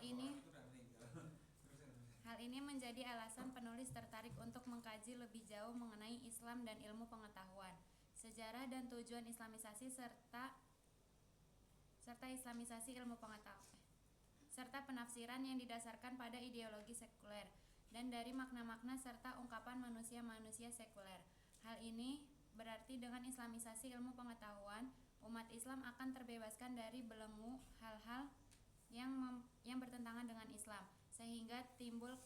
ini menjadi alasan penulis tertarik untuk mengkaji lebih jauh mengenai Islam dan ilmu pengetahuan, sejarah dan tujuan Islamisasi serta Islamisasi ilmu pengetahuan, serta penafsiran yang didasarkan pada ideologi sekuler dan dari makna-makna serta ungkapan manusia-manusia sekuler. Hal ini berarti dengan Islamisasi ilmu pengetahuan, umat Islam akan terbebaskan dari belenggu hal-hal yang bertentangan dengan Islam, sehingga timbul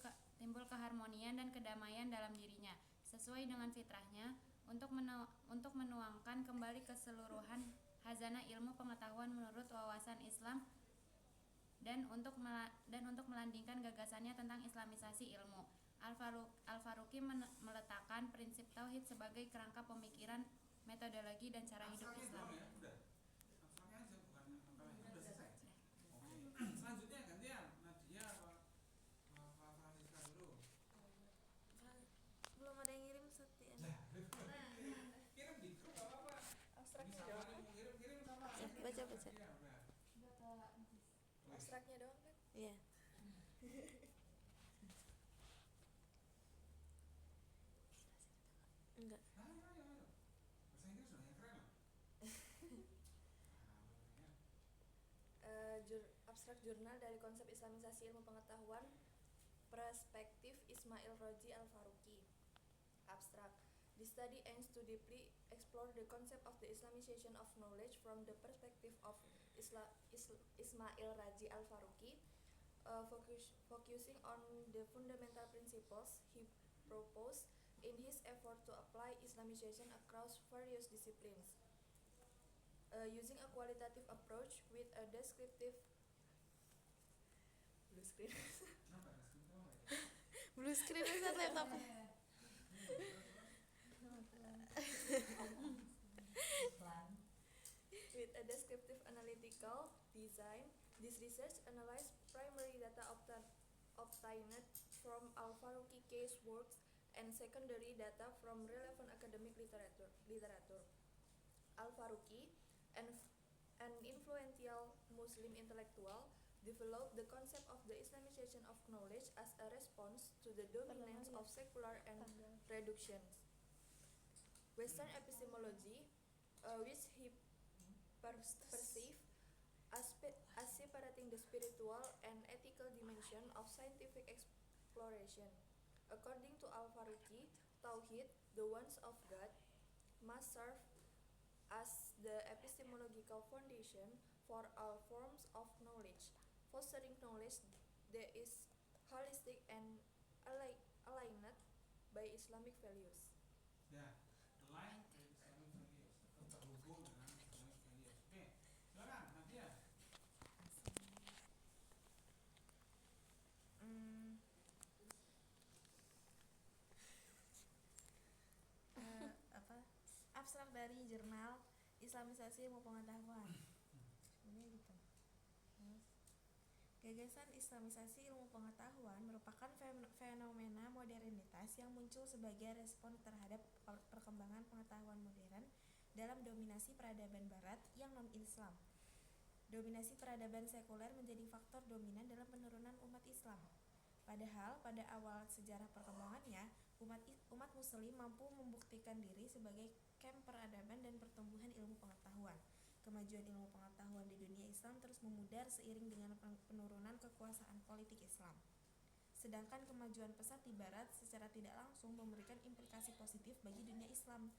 keharmonian dan kedamaian dalam dirinya, sesuai dengan fitrahnya, untuk menuangkan kembali keseluruhan khazanah ilmu pengetahuan menurut wawasan Islam dan untuk melandingkan gagasannya tentang Islamisasi ilmu. Al-Faruqi meletakkan prinsip tauhid sebagai kerangka pemikiran, metodologi dan cara hidup Islam. Selanjutnya gantian Nadia apa Francisca dulu. Belum ada yang ngirim setia. Kirim di grup apa? Abstraknya doang kan? Iya. Enggak. Abstrak jurnal dari konsep Islamisasi ilmu pengetahuan, perspektif Ismail Roji Al-Faruqi. Abstract. This study aims to deeply explore the concept of the Islamization of knowledge from the perspective of Ismail Raji Al-Faruqi, focusing on the fundamental principles he proposed in his effort to apply Islamization across various disciplines. Using a qualitative approach with a descriptive Blue screen bisa laptop. With a descriptive analytical design, this research analyzed primary data obtained from Al-Faruqi case works and secondary data from relevant academic literature. Al-Faruqi, an influential Muslim intellectual, developed the concept of the Islamization of knowledge as a response to the dominance of secular and reductions. Western epistemology, which he perceived as separating the spiritual and ethical dimension of scientific exploration. According to Al-Faruqi, Tauhid, the oneness of God, must serve as the epistemological foundation for all forms of knowledge, fostering knowledge that is holistic and aligned by Islamic values. Ya, aligned with Islamic values, terhubung dengan Islamic values. Oke, silakan Nadia. Abstrak dari jurnal Islamisasi ilmu pengetahuan. Ini gitu. Gagasan Islamisasi ilmu pengetahuan merupakan fenomena modernitas yang muncul sebagai respon terhadap perkembangan pengetahuan modern dalam dominasi peradaban barat yang non-Islam. Dominasi peradaban sekuler menjadi faktor dominan dalam penurunan umat Islam. Padahal pada awal sejarah perkembangannya, umat muslim mampu membuktikan diri sebagai camp peradaban dan pertumbuhan ilmu pengetahuan. Kemajuan ilmu pengetahuan di dunia Islam terus memudar seiring dengan penurunan kekuasaan politik Islam. Sedangkan kemajuan pesat di barat secara tidak langsung memberikan implikasi positif bagi dunia Islam.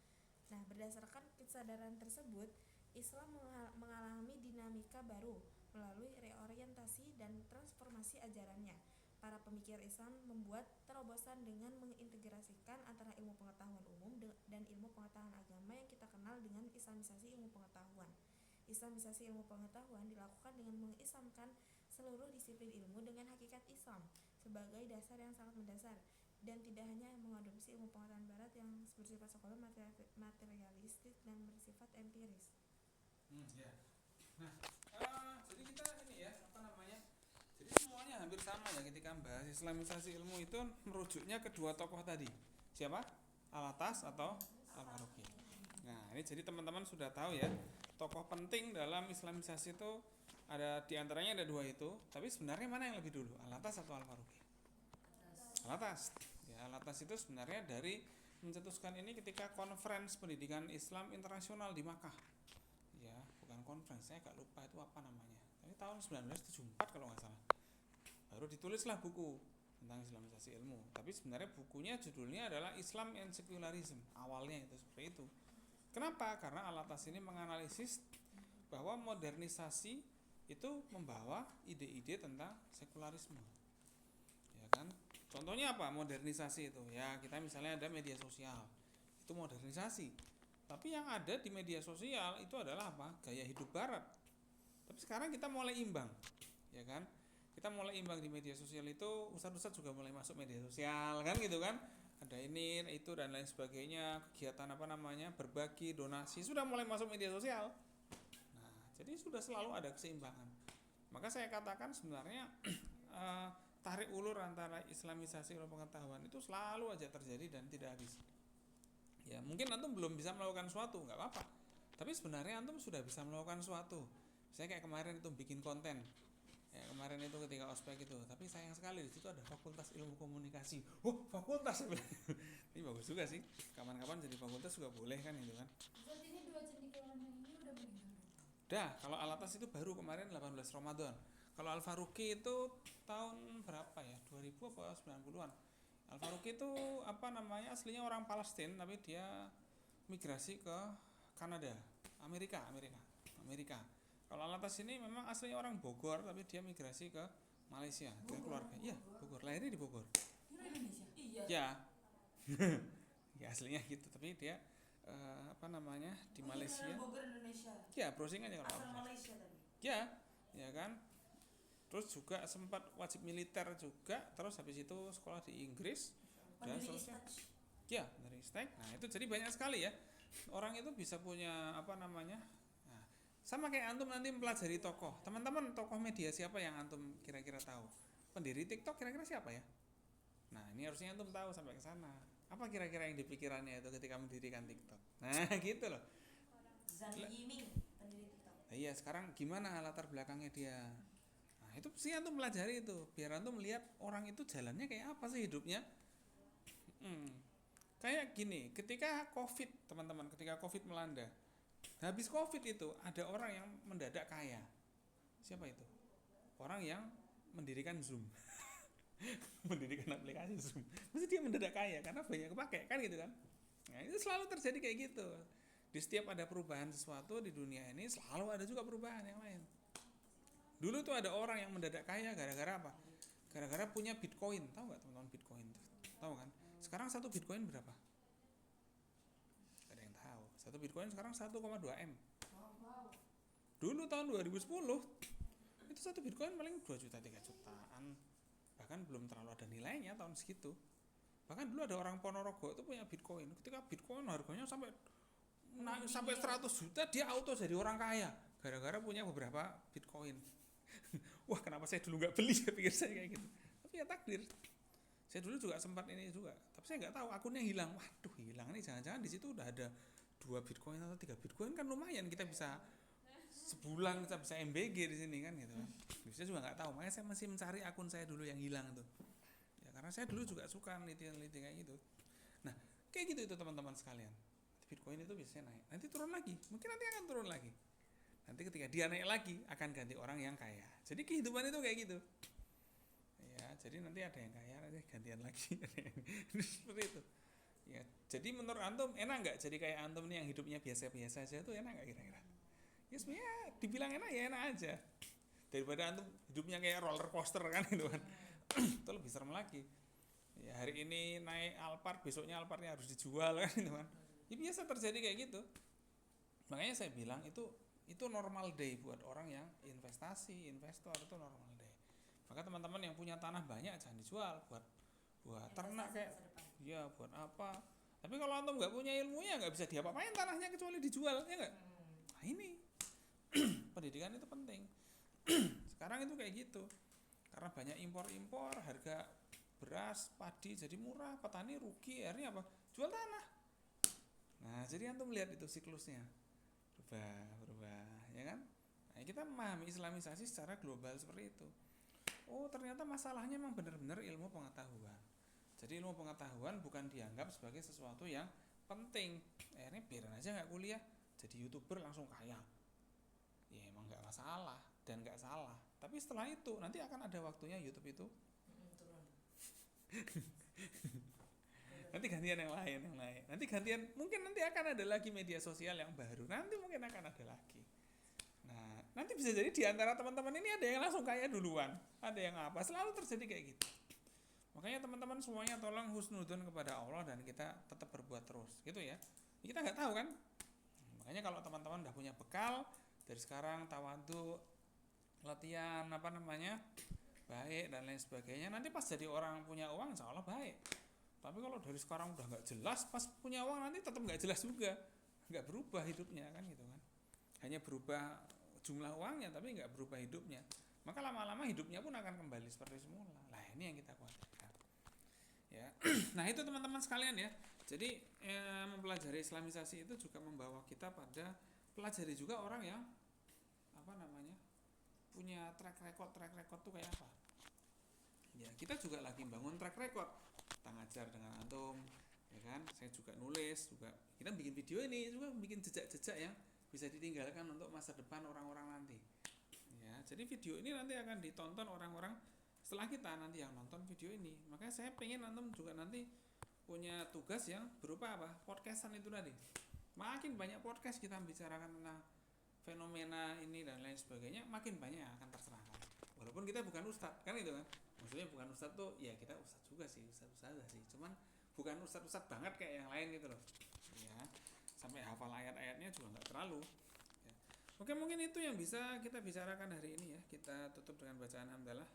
Nah, berdasarkan kesadaran tersebut, Islam mengalami dinamika baru melalui reorientasi dan transformasi ajarannya. Para pemikir Islam membuat terobosan dengan mengintegrasikan antara ilmu pengetahuan umum dan ilmu pengetahuan agama yang kita kenal dengan Islamisasi ilmu pengetahuan. Islamisasi ilmu pengetahuan dilakukan dengan mengislamkan seluruh disiplin ilmu dengan hakikat Islam sebagai dasar yang sangat mendasar, dan tidak hanya mengadopsi ilmu pengetahuan barat yang bersifat sekuler, materialistik, dan bersifat empiris. Ya. Nah, jadi kita ini ya, jadi semuanya hampir sama ya ketika membahas Islamisasi ilmu itu merujuknya kedua tokoh tadi. Siapa? Al-Atas atau Al-Faruqi. Nah, ini jadi teman-teman sudah tahu ya, tokoh penting dalam Islamisasi itu ada, diantaranya ada dua itu, tapi sebenarnya mana yang lebih dulu, Al-Atas atau Al-Faruqi? Al-Atas. Ya, Al-Atas itu sebenarnya dari mencetuskan ini ketika konferensi pendidikan Islam internasional di Makkah. Ya, bukan konferensi, saya agak lupa itu apa namanya. Tapi tahun 1974 kalau nggak salah. Baru ditulislah buku tentang Islamisasi ilmu. Tapi sebenarnya bukunya judulnya adalah Islam and Secularism. Awalnya itu seperti itu. Kenapa? Karena Al-Atas ini menganalisis bahwa modernisasi itu membawa ide-ide tentang sekularisme. Ya kan? Contohnya apa modernisasi itu? Ya, kita misalnya ada media sosial. Itu modernisasi. Tapi yang ada di media sosial itu adalah apa? Gaya hidup barat. Tapi sekarang kita mulai imbang. Ya kan? Kita mulai imbang di media sosial itu, ustadz-ustadz juga mulai masuk media sosial kan gitu kan? Ada ini, itu dan lain sebagainya, kegiatan berbagi, donasi sudah mulai masuk media sosial. Nah, jadi sudah selalu ada keseimbangan. Maka saya katakan sebenarnya tarik ulur antara Islamisasi ilmu pengetahuan itu selalu aja terjadi dan tidak habis. Ya, mungkin antum belum bisa melakukan suatu, nggak apa-apa. Tapi sebenarnya antum sudah bisa melakukan suatu. Saya kayak kemarin itu bikin konten. Ya, kemarin itu ketika ospek itu, tapi sayang sekali di situ ada fakultas ilmu komunikasi. Fakultas saya bilang. Ini bagus juga sih. Kapan-kapan jadi fakultas juga boleh kan itu kan. Saat ini 2 cendekiawan yang ini udah meninggal. Kalau Alatas itu baru kemarin 18 Ramadan. Kalau Al Faruqi itu tahun berapa ya? 2000 apa 90-an. Al Faruqi itu aslinya orang Palestina tapi dia migrasi ke Kanada, Amerika. Kalau Alatas ini memang aslinya orang Bogor tapi dia migrasi ke Malaysia. Dia keluarga. Iya, Bogor. Lahirnya di Bogor. Indonesia. Iya. Ya. Ya aslinya gitu, tapi dia di Malaysia. Bogor Indonesia. Ya, browsing aja kalau Asal Malaysia tadi. ya kan. Terus juga sempat wajib militer juga, terus habis itu sekolah di Inggris dan seterusnya. Ya, dari Stek. Nah, itu jadi banyak sekali ya. Orang itu bisa punya Nah, sama kayak antum nanti mempelajari tokoh. Teman-teman, tokoh media siapa yang antum kira-kira tahu? Pendiri TikTok kira-kira siapa ya? Nah, ini harusnya antum tahu sampai ke sana. Apa kira-kira yang dipikirannya itu ketika mendirikan TikTok? Nah, gitu loh. Zhang Yiming, pendiri TikTok. Nah, iya, sekarang gimana latar belakangnya dia? Nah, itu sih antum pelajari itu, biar antum melihat orang itu jalannya kayak apa sih hidupnya. Kayak gini, ketika COVID, teman-teman, ketika COVID melanda, habis COVID itu ada orang yang mendadak kaya. Siapa itu? Orang yang mendirikan Zoom. Mendirikan aplikasi Zoom. Mesti dia mendadak kaya karena banyak kepake kan gitu kan. Nah, itu selalu terjadi kayak gitu. Di setiap ada perubahan sesuatu di dunia ini selalu ada juga perubahan yang lain. Dulu tuh ada orang yang mendadak kaya gara-gara apa? Gara-gara punya Bitcoin. Tahu nggak teman-teman Bitcoin? Tahu kan? Sekarang 1 Bitcoin berapa? Gak ada yang tahu. 1 Bitcoin sekarang 1,2 M. Dulu tahun 2010 itu 1 Bitcoin paling 2 juta 3 jutaan. Bahkan belum terlalu ada nilainya tahun segitu. Bahkan dulu ada orang Ponorogo itu punya Bitcoin. Ketika Bitcoin harganya sampai naik sampai 100 juta, dia auto jadi orang kaya gara-gara punya beberapa Bitcoin. Wah, kenapa saya dulu nggak beli, saya pikir saya kayak gitu. Tapi ya takdir. Saya dulu juga sempat ini juga, tapi saya nggak tahu akunnya hilang. Waduh, hilang nih, jangan-jangan di situ udah ada 2 Bitcoin atau 3 Bitcoin kan lumayan, kita bisa sebulan kita bisa MBG di sini kan gitu kan. Saya juga nggak tahu, makanya saya masih mencari akun saya dulu yang hilang tuh. Ya karena saya dulu juga suka neliti kayak gitu. Nah, kayak gitu itu teman-teman sekalian. Bitcoin itu biasanya naik, nanti turun lagi, mungkin nanti akan turun lagi. Nanti ketika dia naik lagi akan ganti orang yang kaya. Jadi kehidupan itu kayak gitu. Ya, jadi nanti ada yang kaya, nanti gantian lagi. Seperti itu. Ya, jadi menurut antum enak nggak jadi kayak antum nih yang hidupnya biasa-biasa aja tuh enak nggak kira-kira? Ya sebenarnya dibilang enak ya enak aja. Daripada antum hidupnya kayak roller coaster kan gitu kan. Itu lebih serem lagi. Ya, hari ini naik Alphard, besoknya Alphardnya harus dijual kan gitu kan. Ya biasa terjadi kayak gitu. Makanya saya bilang itu normal day buat orang yang investor itu normal day. Maka teman-teman yang punya tanah banyak jangan dijual buat ternak kayak ya buat apa. Tapi kalau antum nggak punya ilmunya nggak bisa diapa-apain tanahnya kecuali dijual, ya nggak? Nah ini pendidikan itu penting. Sekarang itu kayak gitu. Karena banyak impor harga beras, padi jadi murah, petani rugi, akhirnya apa? Jual tanah. Nah, jadi antum lihat itu siklusnya. Berubah, ya kan? Nah, kita memahami islamisasi secara global seperti itu. Oh, ternyata masalahnya memang benar-benar ilmu pengetahuan. Jadi ilmu pengetahuan bukan dianggap sebagai sesuatu yang penting. Akhirnya biarin aja nggak kuliah, jadi YouTuber langsung kaya. Ya emang nggak masalah dan nggak salah. Tapi setelah itu nanti akan ada waktunya YouTube itu Turun. nanti gantian yang lain. Nanti gantian, mungkin nanti akan ada lagi media sosial yang baru. Nanti mungkin akan ada lagi. Nah, nanti bisa jadi di antara teman-teman ini ada yang langsung kaya duluan, ada yang apa, selalu terjadi kayak gitu. Makanya teman-teman semuanya tolong husnudun kepada Allah dan kita tetap berbuat terus, gitu ya. Kita nggak tahu kan. Makanya kalau teman-teman udah punya bekal dari sekarang, tawadhu, latihan baik dan lain sebagainya, nanti pas jadi orang punya uang insya Allah baik. Tapi kalau dari sekarang udah nggak jelas, pas punya uang nanti tetap nggak jelas juga, nggak berubah hidupnya kan gitu kan. Hanya berubah jumlah uangnya tapi nggak berubah hidupnya. Maka lama-lama hidupnya pun akan kembali seperti semula. Nah ini yang kita khawatirkan. Ya, nah itu teman-teman sekalian ya. Jadi mempelajari islamisasi itu juga membawa kita pada pelajari juga orang yang apa namanya, punya track record tuh kayak apa. Ya kita juga lagi bangun track record, kita ngajar dengan antum, ya kan, saya juga nulis, juga kita bikin video ini juga bikin jejak-jejak yang bisa ditinggalkan untuk masa depan orang-orang nanti. Ya, jadi video ini nanti akan ditonton orang-orang setelah kita nanti yang nonton video ini. Makanya saya pengen antum juga nanti punya tugas yang berupa apa? Podcastan itu tadi. Makin banyak podcast kita bicarakan tentang fenomena ini dan lain sebagainya, makin banyak akan terserahkan. Walaupun kita bukan ustadz, kan itu kan. Maksudnya bukan ustadz tuh, ya kita ustadz juga sih, ustadz sih. Cuman bukan ustadz banget kayak yang lain gitu loh. Ya, sampai hafal ayat-ayatnya juga nggak terlalu. Ya. Oke, mungkin itu yang bisa kita bicarakan hari ini ya. Kita tutup dengan bacaan hamdalah.